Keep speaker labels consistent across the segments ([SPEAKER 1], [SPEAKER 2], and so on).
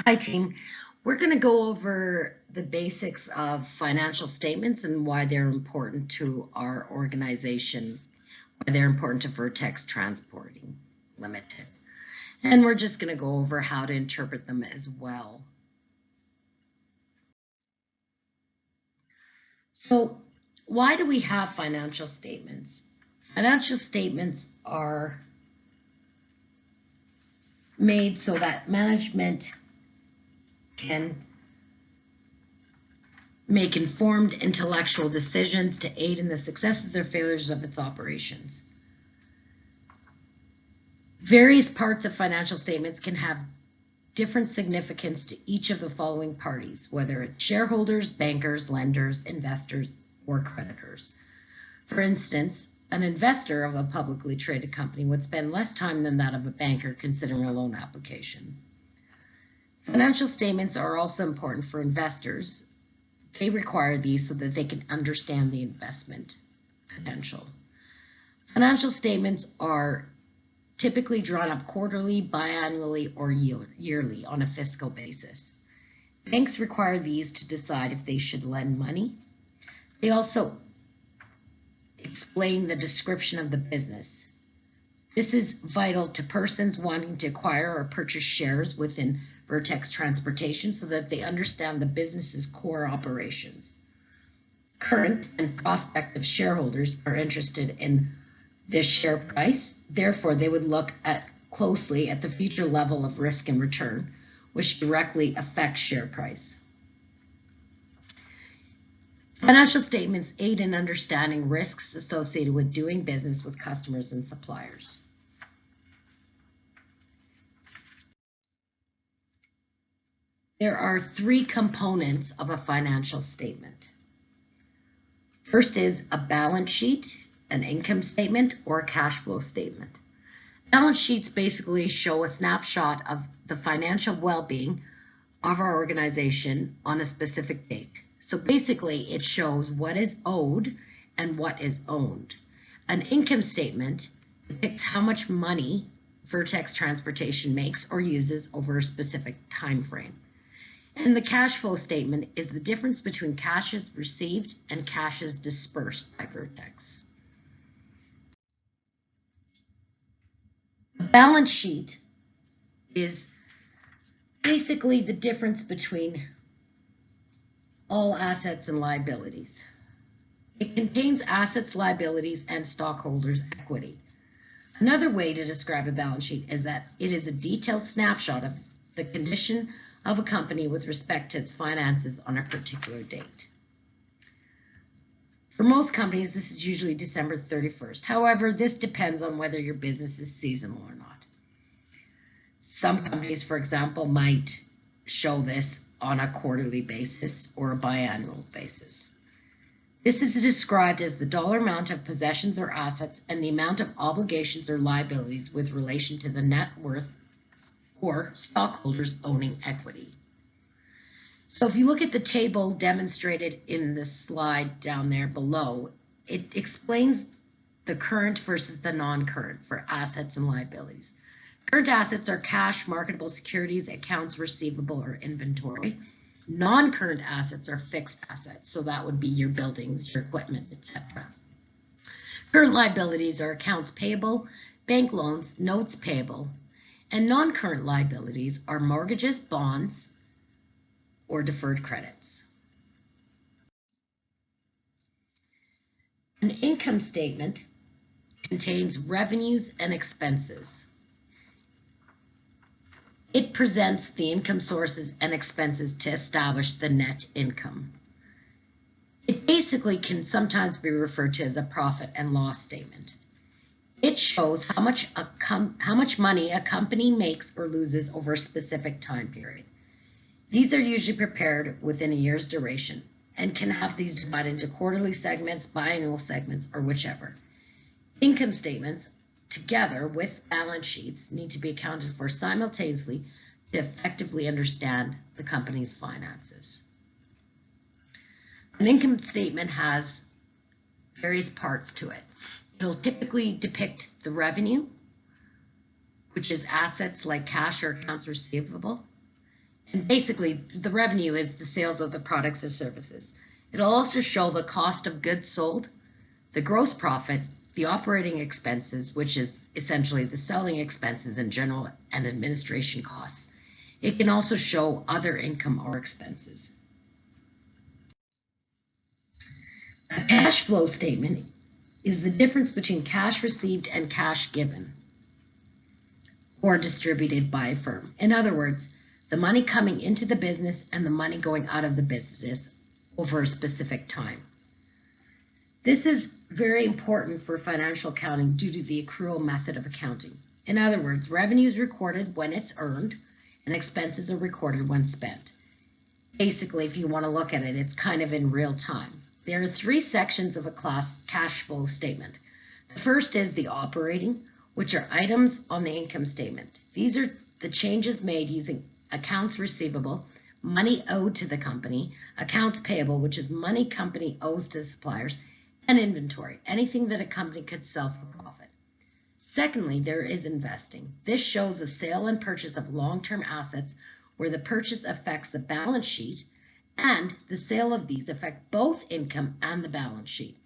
[SPEAKER 1] Hi, team. We're going to go over the basics of financial statements and why they're important to our organization, why they're important to Vertex Transporting Limited. And we're just going to go over how to interpret them as well. So, why do we have financial statements? Financial statements are made so that management can make informed intellectual decisions to aid in the successes or failures of its operations. Various parts of financial statements can have different significance to each of the following parties, whether it's shareholders, bankers, lenders, investors, or creditors. For instance, an investor of a publicly traded company would spend less time than that of a banker considering a loan application. Financial statements are also important for investors. They require these so that they can understand the investment potential. Financial statements are typically drawn up quarterly, biannually, or yearly on a fiscal basis. Banks require these to decide if they should lend money. They also explain the description of the business. This is vital to persons wanting to acquire or purchase shares within Vertex Transportation so that they understand the business's core operations. Current and prospective shareholders are interested in this share price. Therefore, they would look closely at the future level of risk and return, which directly affects share price. Financial statements aid in understanding risks associated with doing business with customers and suppliers. There are three components of a financial statement. First is a balance sheet, an income statement, or a cash flow statement. Balance sheets basically show a snapshot of the financial well-being of our organization on a specific date. So basically, it shows what is owed and what is owned. An income statement depicts how much money Vertex Transportation makes or uses over a specific time frame. And the cash flow statement is the difference between cashes received and cashes dispersed by Vertex. The balance sheet is basically the difference between all assets and liabilities. It contains assets, liabilities, and stockholders' equity. Another way to describe a balance sheet is that it is a detailed snapshot of the condition of a company with respect to its finances on a particular date. For most companies, this is usually December 31st. However, this depends on whether your business is seasonal or not. Some companies, for example, might show this on a quarterly basis or a biannual basis. This is described as the dollar amount of possessions or assets and the amount of obligations or liabilities with relation to the net worth or stockholders owning equity. So if you look at the table demonstrated in the slide down there below, it explains the current versus the non-current for assets and liabilities. Current assets are cash, marketable securities, accounts receivable, or inventory. Non-current assets are fixed assets, so that would be your buildings, your equipment, etc. Current liabilities are accounts payable, bank loans, notes payable, and non-current liabilities are mortgages, bonds, or deferred credits. An income statement contains revenues and expenses. It presents the income sources and expenses to establish the net income. It basically can sometimes be referred to as a profit and loss statement. It shows how much money a company makes or loses over a specific time period. These are usually prepared within a year's duration and can have these divided into quarterly segments, biannual segments, or whichever. Income statements, together with balance sheets, need to be accounted for simultaneously to effectively understand the company's finances. An income statement has various parts to it. It'll typically depict the revenue, which is assets like cash or accounts receivable, And basically, the revenue is the sales of the products or services. It'll also show the cost of goods sold, the gross profit, the operating expenses, which is essentially the selling expenses and general and administration costs. It can also show other income or expenses. A cash flow statement is the difference between cash received and cash given or distributed by a firm. In other words, the money coming into the business and the money going out of the business over a specific time. This is very important for financial accounting due to the accrual method of accounting. In other words, revenue is recorded when it's earned and expenses are recorded when spent. Basically, if you want to look at it, it's kind of in real time. There are three sections of a cash flow statement. The first is the operating, which are items on the income statement. These are the changes made using accounts receivable, money owed to the company, accounts payable, which is money company owes to suppliers, and inventory, anything that a company could sell for profit. Secondly, there is investing. This shows the sale and purchase of long-term assets where the purchase affects the balance sheet and the sale of these affect both income and the balance sheet.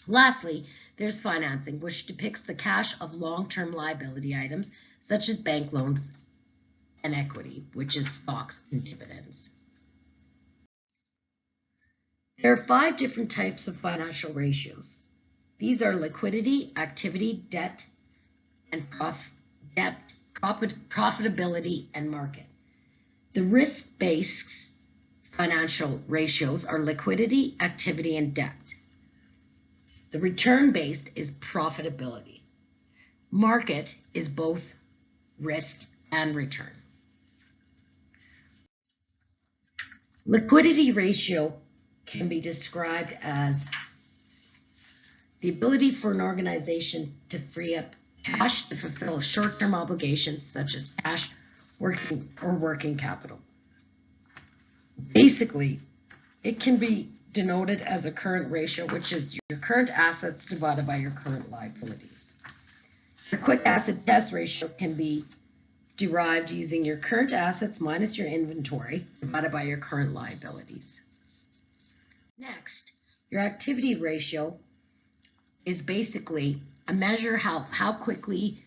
[SPEAKER 1] Lastly, there's financing, which depicts the cash of long-term liability items such as bank loans and equity, which is stocks and dividends. There are 5 different types of financial ratios. These are liquidity, activity, debt, and profitability and market. The risk-based financial ratios are liquidity, activity, and debt. The return-based is profitability. Market is both risk and return. Liquidity ratio can be described as the ability for an organization to free up cash to fulfill short-term obligations such as cash, working capital. Basically, it can be denoted as a current ratio, which is your current assets divided by your current liabilities. The quick asset test ratio can be derived using your current assets minus your inventory divided by your current liabilities. Next, your activity ratio is basically a measure how quickly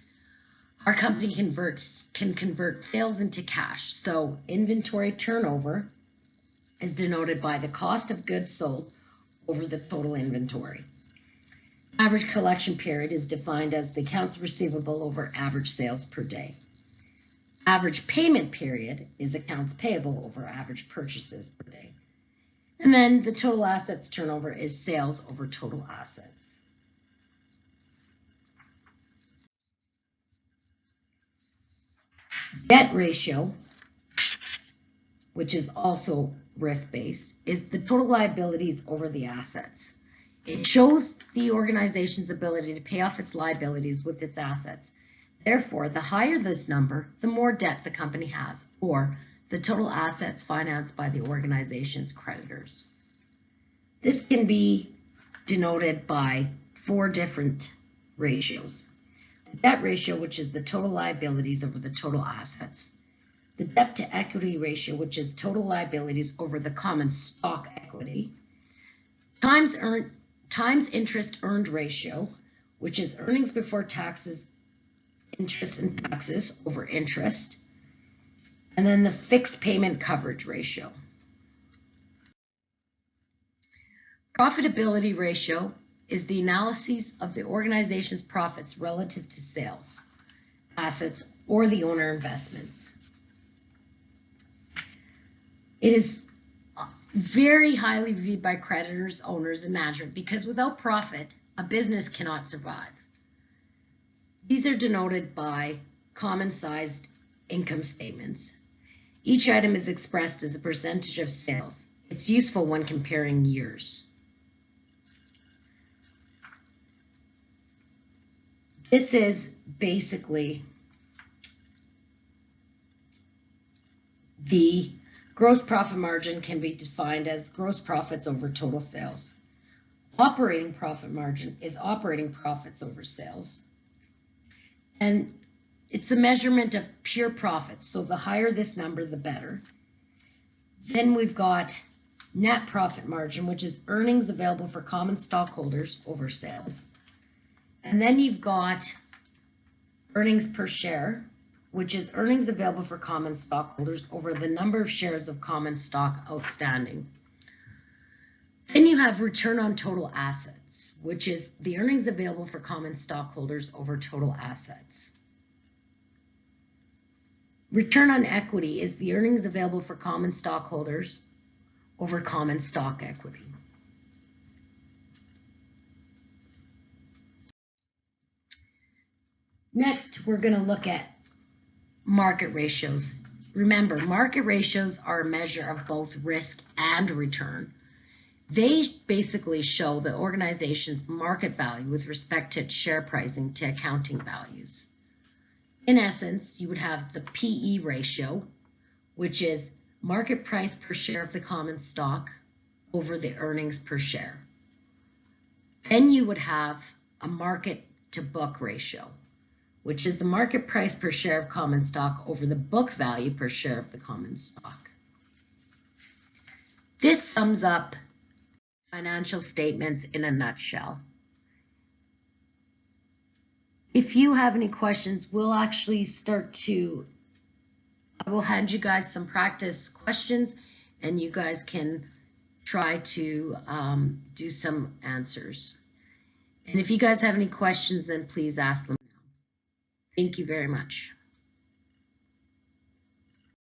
[SPEAKER 1] our company can convert sales into cash. So inventory turnover is denoted by the cost of goods sold over the total inventory. Average collection period is defined as the accounts receivable over average sales per day. Average payment period is accounts payable over average purchases per day. And then the total assets turnover is sales over total assets. Debt ratio, which is also risk-based, is the total liabilities over the assets. It shows the organization's ability to pay off its liabilities with its assets. Therefore, the higher this number, the more debt the company has, or the total assets financed by the organization's creditors. This can be denoted by 4 different ratios. The debt ratio, which is the total liabilities over the total assets. The debt to equity ratio, which is total liabilities over the common stock equity. Times interest earned ratio, which is earnings before taxes, interest and taxes over interest. And then the fixed payment coverage ratio. Profitability ratio is the analysis of the organization's profits relative to sales, assets, or the owner investments. It is very highly reviewed by creditors, owners, and management because without profit, a business cannot survive. These are denoted by common-sized income statements. Each item is expressed as a percentage of sales. It's useful when comparing years. This is basically the gross profit margin can be defined as gross profits over total sales. Operating profit margin is operating profits over sales. And it's a measurement of pure profits. So the higher this number, the better. Then we've got net profit margin, which is earnings available for common stockholders over sales. And then you've got earnings per share, which is earnings available for common stockholders over the number of shares of common stock outstanding. Then you have return on total assets, which is the earnings available for common stockholders over total assets. Return on equity is the earnings available for common stockholders over common stock equity. Next, we're going to look at market ratios. Remember, market ratios are a measure of both risk and return. They basically show the organization's market value with respect to its share pricing to accounting values. In essence, you would have the PE ratio, which is market price per share of the common stock over the earnings per share. Then you would have a market to book ratio, which is the market price per share of common stock over the book value per share of the common stock. This sums up financial statements in a nutshell. If you have any questions, we'll actually I will hand you guys some practice questions and you guys can try to do some answers. And if you guys have any questions, then please ask them now. Thank you very much.